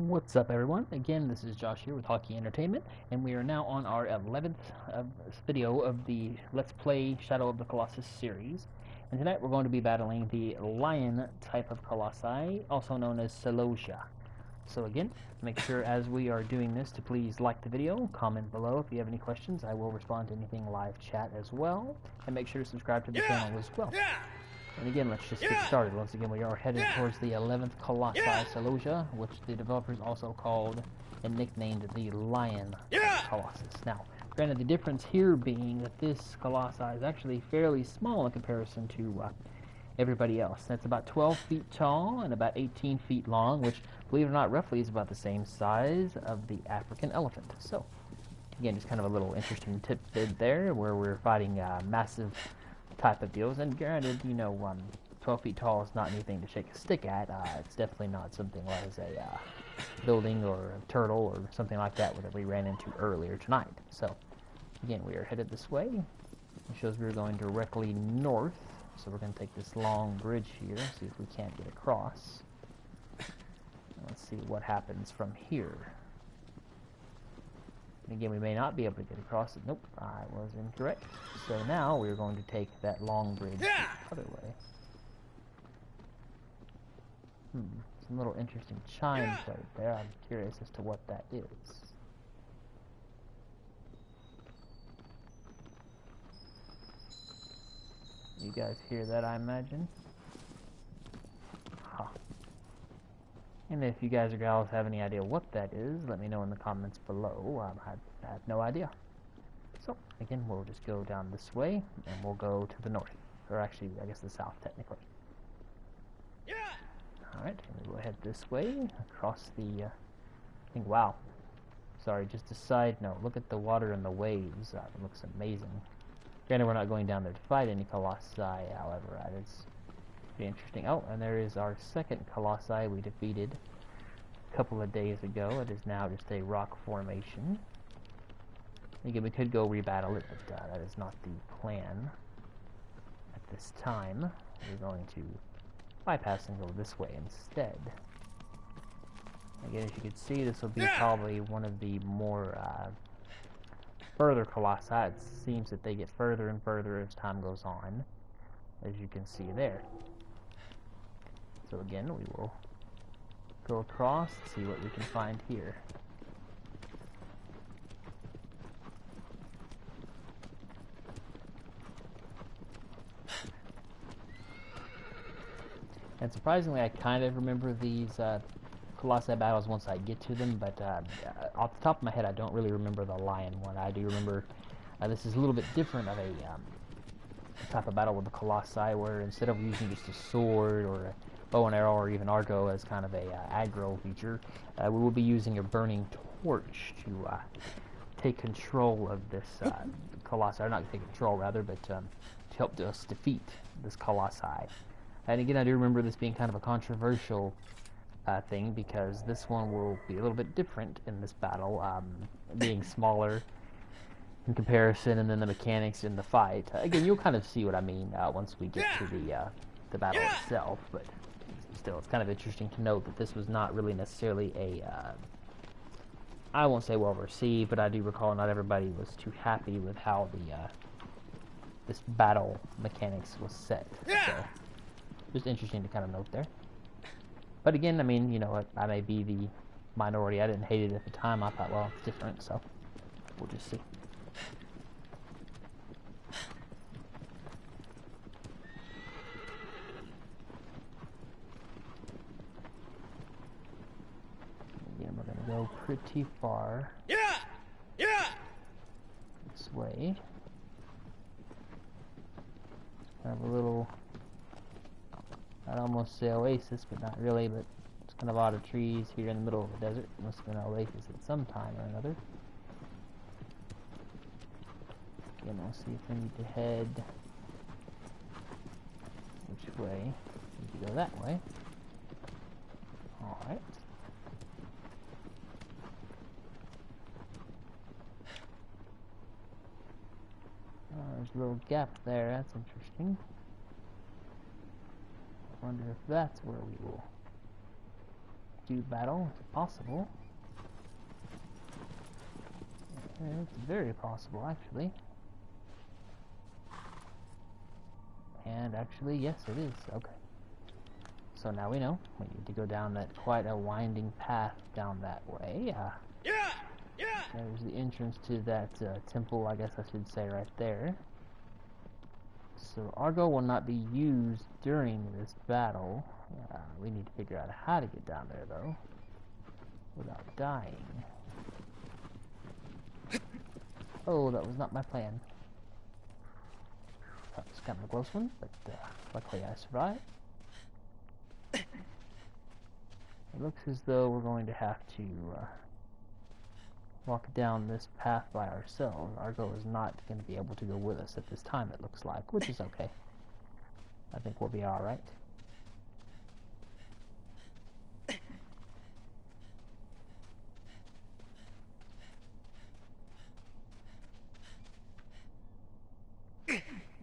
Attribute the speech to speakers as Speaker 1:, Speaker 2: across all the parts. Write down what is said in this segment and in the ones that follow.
Speaker 1: What's up, everyone? Again, this is Josh here with Hockey Entertainment, and we are now on our 11th video of the Let's Play Shadow of the Colossus series. And tonight we're going to be battling the lion type of colossi, also known as Celosia. So again, make sure as we are doing this to please like the video, comment below if you have any questions. I will respond to anything live chat as well, and make sure to subscribe to the channel as well. And again, let's just get started. Once again, we are headed towards the 11th Colossi, Celosia, which the developers also called and nicknamed the Lion Colossus. Now, granted, the difference here being that this Colossi is actually fairly small in comparison to everybody else. That's about 12 feet tall and about 18 feet long, which, believe it or not, roughly is about the same size of the African elephant. So, again, just kind of a little interesting tidbit there, where we're fighting massive type of deals. And granted, 12 feet tall is not anything to shake a stick at. It's definitely not something like a building or a turtle or something like that that we ran into earlier tonight. So, again, we are headed this way. It shows we're going directly north. So we're going to take this long bridge here, see if we can't get across. Let's see what happens from here. And again, we may not be able to get across it. Nope, I was incorrect. So now we're going to take that long bridge the other way. Some little interesting chimes right there. I'm curious as to what that is. You guys hear that, I imagine? Huh. And if you guys or gals have any idea what that is, let me know in the comments below. I have no idea. So, again, we'll just go down this way, and we'll go to the north. Or actually, I guess the south, technically. Alright, we'll head this way, across the, wow. Sorry, just a side note, look at the water and the waves. It looks amazing. Granted, we're not going down there to fight any colossi, however, it's pretty interesting. Oh, and there is our second colossi we defeated a couple of days ago. It is now just a rock formation. Again, we could go rebattle it, but that is not the plan at this time. We're going to bypass and go this way instead. Again, as you can see, this will be probably one of the more further colossi. It seems that they get further and further as time goes on, as you can see there. So again, we will go across and see what we can find here. And surprisingly, I kind of remember these Colossi battles once I get to them, but off the top of my head, I don't really remember the lion one. I do remember this is a little bit different of a type of battle with the Colossi, where instead of using just a sword or a bow and arrow or even Argo as kind of a aggro feature, we will be using a burning torch to take control of this Colossi, or not take control rather, but to help us defeat this Colossi. And again, I do remember this being kind of a controversial thing, because this one will be a little bit different in this battle, being smaller in comparison, and then the mechanics in the fight. Again, you'll kind of see what I mean once we get to the battle itself, but still, it's kind of interesting to note that this was not really necessarily a, I won't say well received, but I do recall not everybody was too happy with how this battle mechanics was set. So, just interesting to kind of note there. But again, I mean, I may be the minority. I didn't hate it at the time. I thought, well, it's different, so we'll just see. Again, we're going to go pretty far this way. Kind of a little, I'd almost say oasis, but not really, but it's kind of a lot of trees here in the middle of the desert. It must have been an oasis at some time or another. Again, we'll see if we need to head which way. We need to go that way. Alright. There's a little gap there, that's interesting. I wonder if that's where we will to battle. It's possible. It's very possible, actually. And actually, yes, it is. Okay. So now we know. We need to go down that quite a winding path down that way. There's the entrance to that temple, I guess I should say, right there. So Argo will not be used during this battle. We need to figure out how to get down there, though, without dying. Oh, that was not my plan. That was kind of a close one, but luckily I survived. It looks as though we're going to have to walk down this path by ourselves. Argo is not going to be able to go with us at this time, it looks like, which is okay. I think we'll be alright.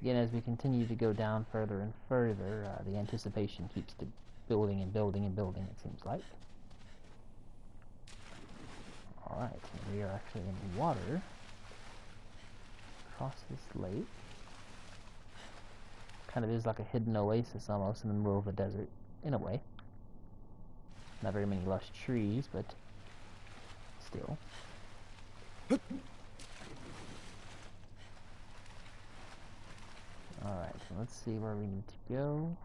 Speaker 1: Again, as we continue to go down further and further, the anticipation keeps building and building and building, it seems like. Alright, we are actually in water. Across this lake. Kind of is like a hidden oasis almost in the middle of a desert, in a way. Not very many lush trees, but still. Alright, so let's see where we need to go.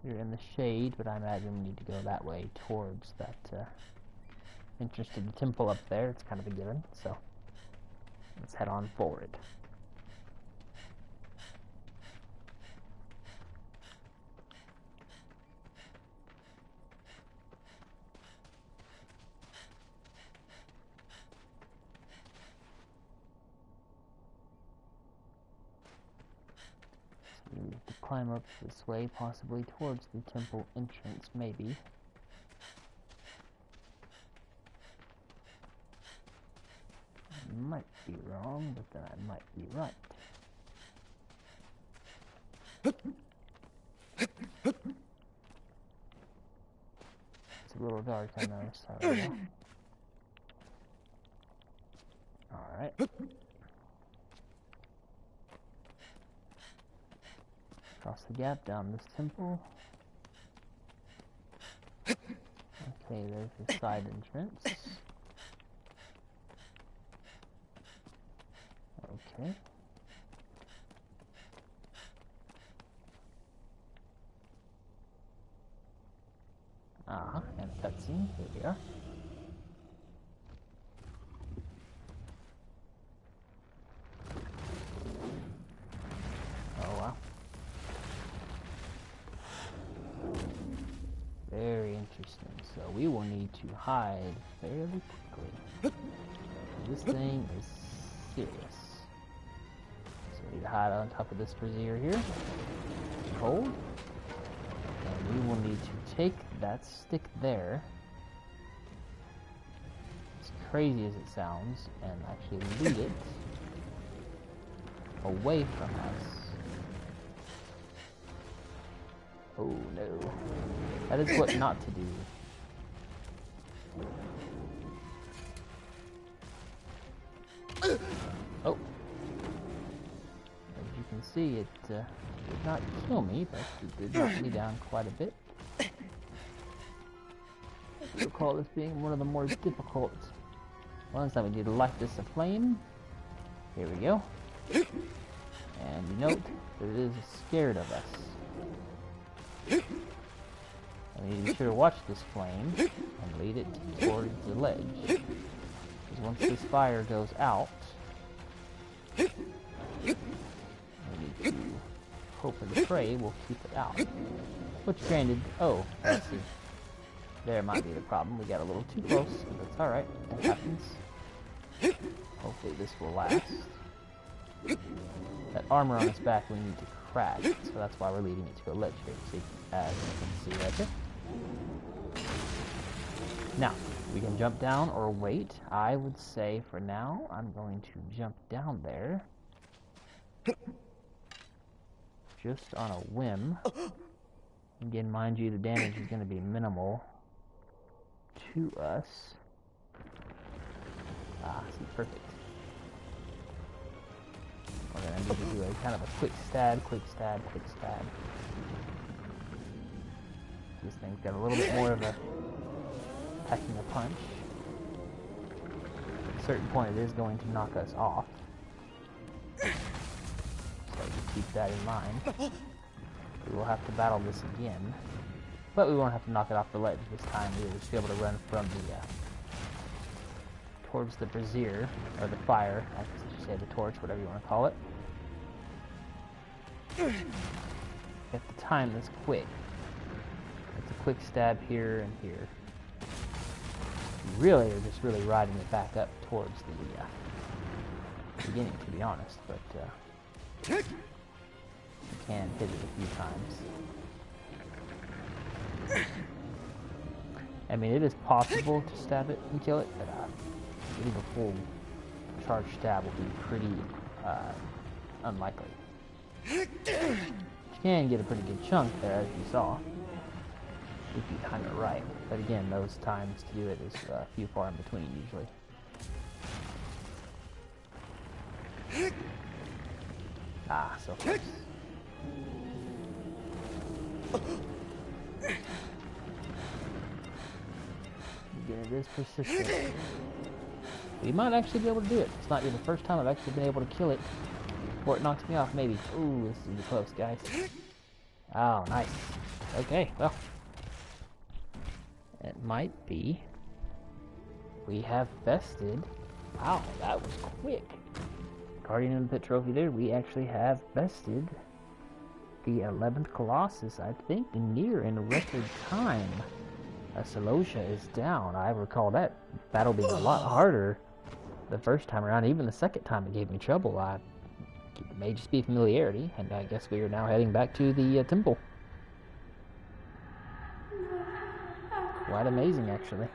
Speaker 1: We're in the shade, but I imagine we need to go that way towards that entrance to the temple up there. It's kind of a given, so let's head on forward. We need to climb up this way, possibly towards the temple entrance, maybe. I might be wrong, but then I might be right. It's a little dark, I know, sorry. Alright. Across the gap, down this temple. Okay, there's the side entrance. Okay. And a cutscene. Here we are. Oh wow. Very interesting. So we will need to hide fairly quickly. This thing is serious. So we need to hide on top of this brazier here. Hold. And we will need to take that stick there, as crazy as it sounds, and actually lead it away from us. Oh no. That is what not to do. Oh. As you can see, it did not kill me, but it did knock me down quite a bit. I recall this being one of the more difficult ones. That we need to light this aflame. Here we go. And you note that it is scared of us. And we need to be sure to watch this flame and lead it towards the ledge. Because once this fire goes out, we need to hope and pray we'll keep it out. Which granted, oh, let's see. There might be the problem. We got a little too close, but that's alright. That happens. Hopefully this will last. That armor on its back we need to crack, so that's why we're leading it to a ledge here. See, as you can see right there. Now, we can jump down or wait. I would say for now, I'm going to jump down there. Just on a whim. Again, mind you, the damage is going to be minimal to us. See, perfect. We're going to need to do a kind of a quick stab, quick stab, quick stab. This thing's got a little bit more of a packing a punch. At a certain point, it is going to knock us off. So just keep that in mind. We will have to battle this again, but we won't have to knock it off the ledge this time. We will just be able to run from the towards the brazier, or the fire, I should say the torch, whatever you want to call it. You have to time this quick. It's a quick stab here and here. You really are just really riding it back up towards the beginning, to be honest, but you can hit it a few times. I mean, it is possible to stab it and kill it, but getting a full charge stab will be pretty unlikely. You can get a pretty good chunk there, as you saw, if you time it right. But again, those times to do it is few far in between, usually. So close. Again, it is persistent. We might actually be able to do it. It's not the first time I've actually been able to kill it before it knocks me off, maybe. Ooh, this is close, guys. Oh, nice. Okay, well. It might be. We have bested. Wow, that was quick. Guardian of the Pit trophy there. We actually have bested the 11th Colossus, I think, near in record time. Celosia is down. I recall that battle being a lot harder the first time around. Even the second time it gave me trouble. It may just be familiarity, and I guess we are now heading back to the temple. Quite amazing, actually.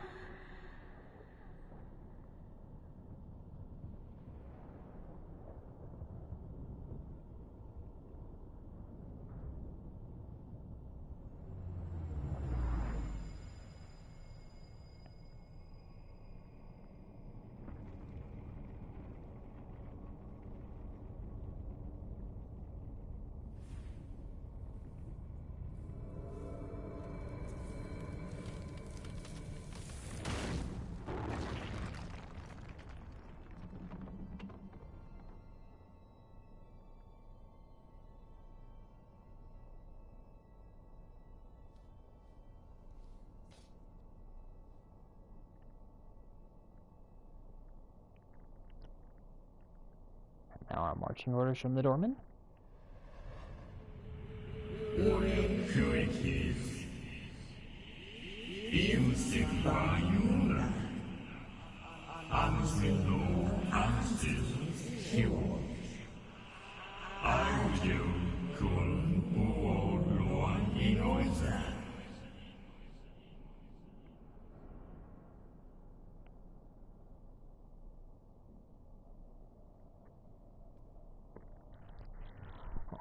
Speaker 1: Now our marching orders from the doorman.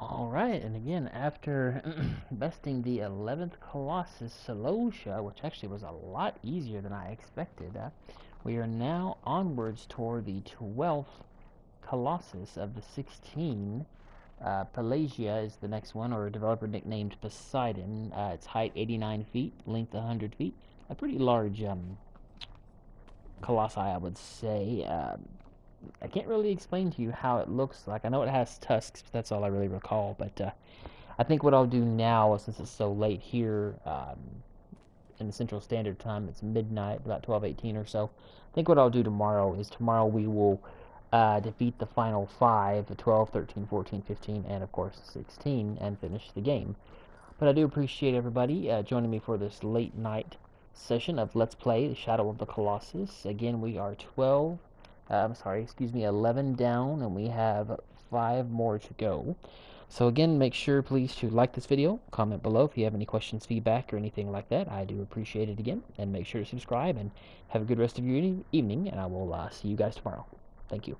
Speaker 1: Alright, and again, after besting the 11th Colossus, Celosia, which actually was a lot easier than I expected, we are now onwards toward the 12th Colossus of the 16. Pelagia is the next one, or a developer nicknamed Poseidon. Its height 89 feet, length 100 feet. A pretty large colossi, I would say. I can't really explain to you how it looks like. I know it has tusks, but that's all I really recall. But I think what I'll do now, since it's so late here in the Central Standard Time, it's midnight, about 12:18 or so. I think what I'll do tomorrow is we will defeat the final 5, 12, 13, 14, 15, and of course 16, and finish the game. But I do appreciate everybody joining me for this late night session of Let's Play the Shadow of the Colossus. Again, we are 11 down, and we have 5 more to go. So again, make sure please to like this video, comment below if you have any questions, feedback, or anything like that. I do appreciate it again, and make sure to subscribe, and have a good rest of your evening, and I will see you guys tomorrow. Thank you.